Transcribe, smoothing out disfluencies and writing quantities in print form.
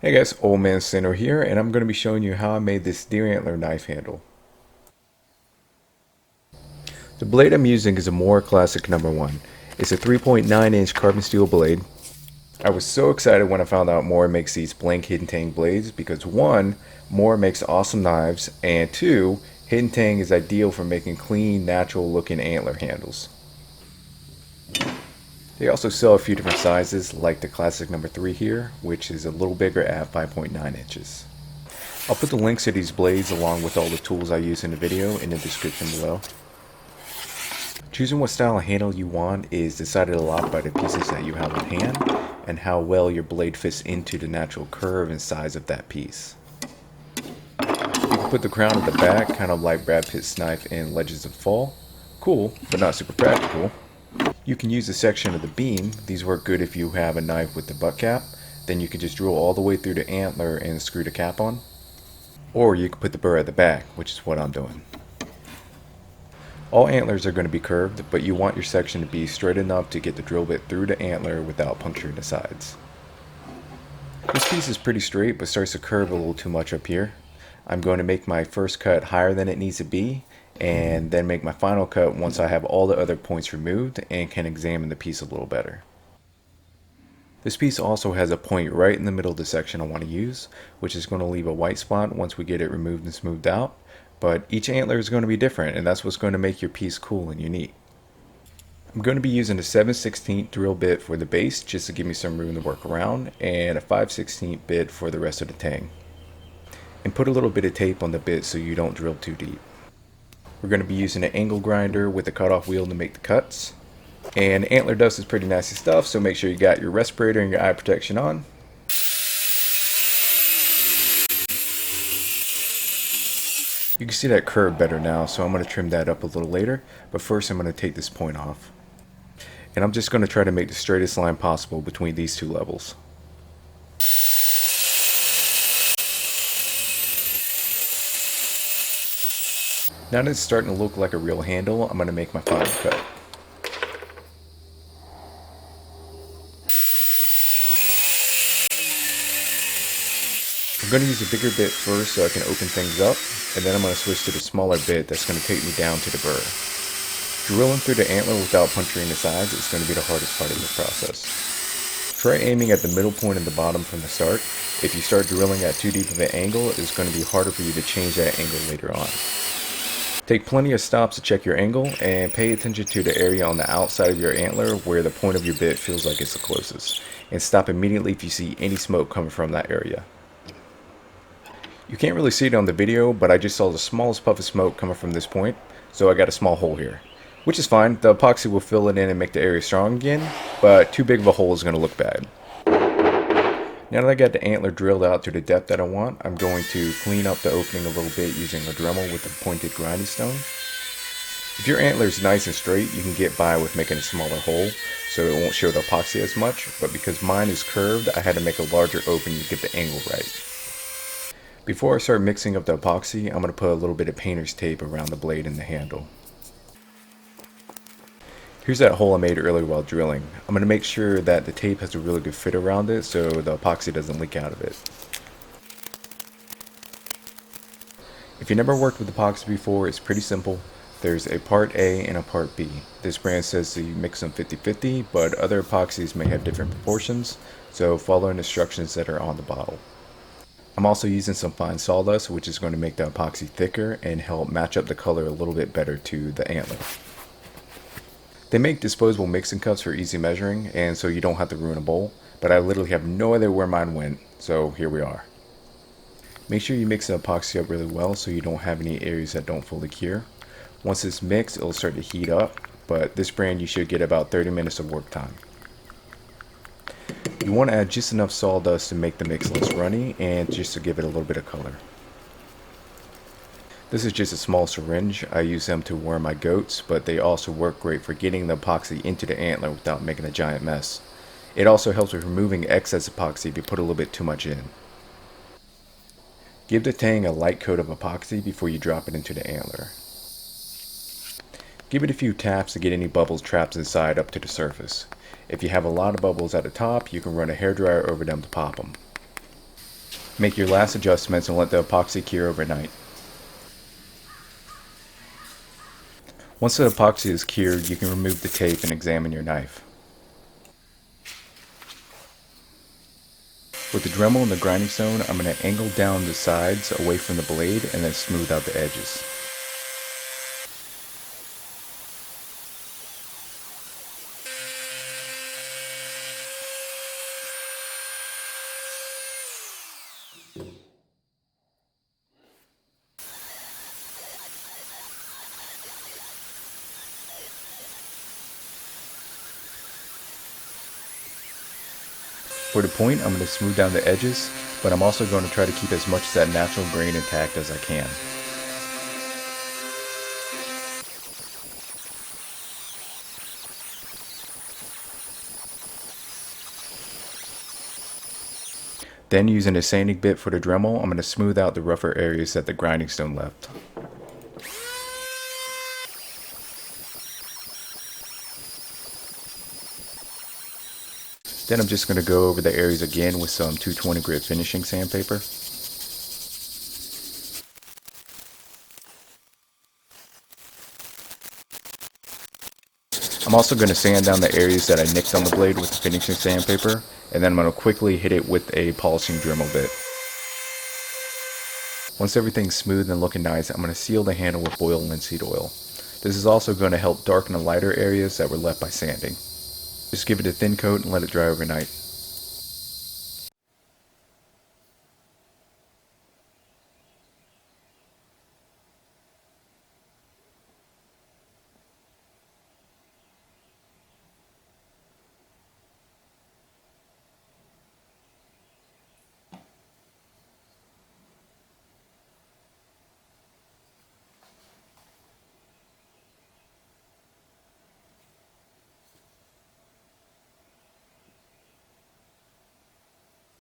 Hey guys, Old Man Center here, and I'm going to be showing you how I made this deer antler knife handle. The blade I'm using is a Moore Classic number 1. It's a 3.9-inch carbon steel blade. I was so excited when I found out Moore makes these blank hidden tang blades because 1, Moore makes awesome knives, and 2, hidden tang is ideal for making clean, natural looking antler handles. They also sell a few different sizes, like the Classic number 3 here, which is a little bigger at 5.9 inches. I'll put the links to these blades along with all the tools I use in the video in the description below. Choosing what style of handle you want is decided a lot by the pieces that you have on hand and how well your blade fits into the natural curve and size of that piece. You can put the crown at the back, kind of like Brad Pitt's knife in Legends of the Fall. Cool, but not super practical. You can use a section of the beam. These work good if you have a knife with the butt cap. Then you can just drill all the way through the antler and screw the cap on. Or you can put the burr at the back, which is what I'm doing. All antlers are going to be curved, but you want your section to be straight enough to get the drill bit through the antler without puncturing the sides. This piece is pretty straight, but starts to curve a little too much up here. I'm going to make my first cut higher than it needs to be, and then make my final cut once I have all the other points removed and can examine the piece a little better. This piece also has a point right in the middle of the section I want to use, which is going to leave a white spot once we get it removed and smoothed out, but each antler is going to be different, and that's what's going to make your piece cool and unique. I'm going to be using a 7/16 drill bit for the base just to give me some room to work around, and a 5/16 bit for the rest of the tang. And put a little bit of tape on the bit so you don't drill too deep. We're going to be using an angle grinder with a cutoff wheel to make the cuts. And antler dust is pretty nasty stuff, so make sure you got your respirator and your eye protection on. You can see that curve better now, so I'm going to trim that up a little later, but first I'm going to take this point off. And I'm just going to try to make the straightest line possible between these two levels. Now that it's starting to look like a real handle, I'm going to make my final cut. I'm going to use a bigger bit first so I can open things up, and then I'm going to switch to the smaller bit that's going to take me down to the burr. Drilling through the antler without puncturing the sides is going to be the hardest part of the process. Try aiming at the middle point and the bottom from the start. If you start drilling at too deep of an angle, it's going to be harder for you to change that angle later on. Take plenty of stops to check your angle, and pay attention to the area on the outside of your antler where the point of your bit feels like it's the closest, and stop immediately if you see any smoke coming from that area. You can't really see it on the video, but I just saw the smallest puff of smoke coming from this point, so I got a small hole here. Which is fine, the epoxy will fill it in and make the area strong again, but too big of a hole is going to look bad. Now that I got the antler drilled out to the depth that I want, I'm going to clean up the opening a little bit using a Dremel with a pointed grinding stone. If your antler is nice and straight, you can get by with making a smaller hole, so it won't show the epoxy as much, but because mine is curved, I had to make a larger opening to get the angle right. Before I start mixing up the epoxy, I'm going to put a little bit of painter's tape around the blade and the handle. Here's that hole I made earlier while drilling. I'm going to make sure that the tape has a really good fit around it so the epoxy doesn't leak out of it. If you never worked with epoxy before, it's pretty simple. There's a part A and a part B. This brand says that you mix them 50-50, but other epoxies may have different proportions, so follow the instructions that are on the bottle. I'm also using some fine sawdust, which is going to make the epoxy thicker and help match up the color a little bit better to the antler. They make disposable mixing cups for easy measuring, and so you don't have to ruin a bowl, but I literally have no idea where mine went, so here we are. Make sure you mix the epoxy up really well so you don't have any areas that don't fully cure. Once it's mixed, it'll start to heat up, but this brand you should get about 30 minutes of work time. You want to add just enough sawdust to make the mix less runny and just to give it a little bit of color. This is just a small syringe. I use them to worm my goats, but they also work great for getting the epoxy into the antler without making a giant mess. It also helps with removing excess epoxy if you put a little bit too much in. Give the tang a light coat of epoxy before you drop it into the antler. Give it a few taps to get any bubbles trapped inside up to the surface. If you have a lot of bubbles at the top, you can run a hairdryer over them to pop them. Make your last adjustments and let the epoxy cure overnight. Once the epoxy is cured, you can remove the tape and examine your knife. With the Dremel and the grinding stone, I'm going to angle down the sides away from the blade and then smooth out the edges. For the point, I'm going to smooth down the edges, but I'm also going to try to keep as much of that natural grain intact as I can. Then using a sanding bit for the Dremel, I'm going to smooth out the rougher areas that the grinding stone left. Then I'm just going to go over the areas again with some 220 grit finishing sandpaper. I'm also going to sand down the areas that I nicked on the blade with the finishing sandpaper, and then I'm going to quickly hit it with a polishing Dremel bit. Once everything's smooth and looking nice, I'm going to seal the handle with oil and linseed oil. This is also going to help darken the lighter areas that were left by sanding. Just give it a thin coat and let it dry overnight.